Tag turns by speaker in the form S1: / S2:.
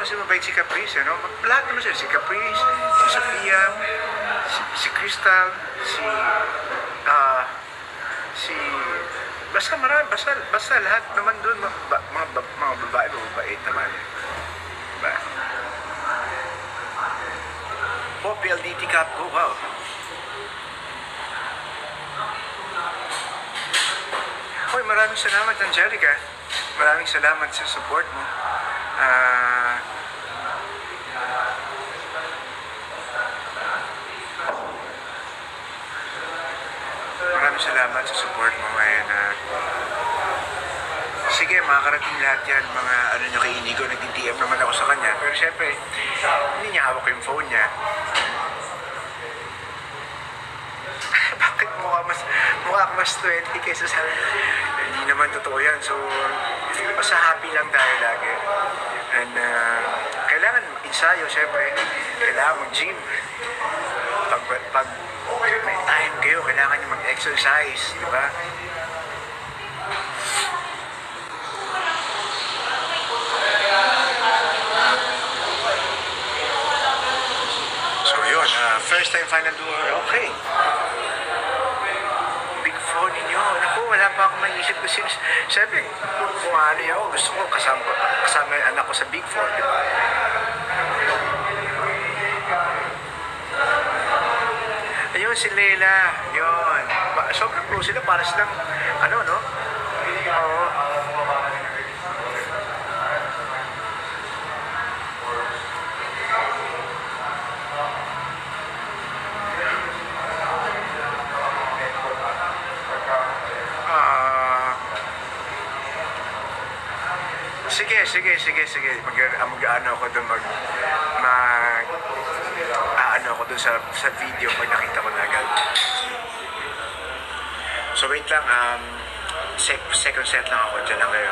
S1: kasi mabait si Caprice, ano? Lahat naman sila, si Caprice, si Sofia, si Crystal, si, basta marami, basta lahat naman doon, mga babae, mababait naman. Diba? Oh, PLDT Cup, oh, wow. Hoy, maraming salamat, Angelica. Maraming salamat sa support mo. Maraming salamat sa support mo. Ayan, sige, makakarating lahat yan. Mga ano nyo kay Inigo, nag-DM naman ako sa kanya. Pero syempre, hindi niya hawak yung phone niya. Bakit mukha mas 20 kaysa sa... Hindi naman totoo yan. So, basta happy lang tayo lagi. And kailangan ensayo, syempre. Kailangan mag-gym. Pag may time kayo, kailangan nyo mag-exercise, di ba? So yun, first time final duo, okay. Big phone ninyo, naku, wala pa akong maisip kasi, syempre, kung ano yun, gusto ko kasama yung anak ko sa Big Four, di ba? Ayun, si Leila, yun. Sobrang close sila, para silang, ano, no? Oo. Sige. Mag-ano ako doon, ano ako doon sa video pag nakita ko na agad. So wait lang, second set lang ako, dyan lang kayo.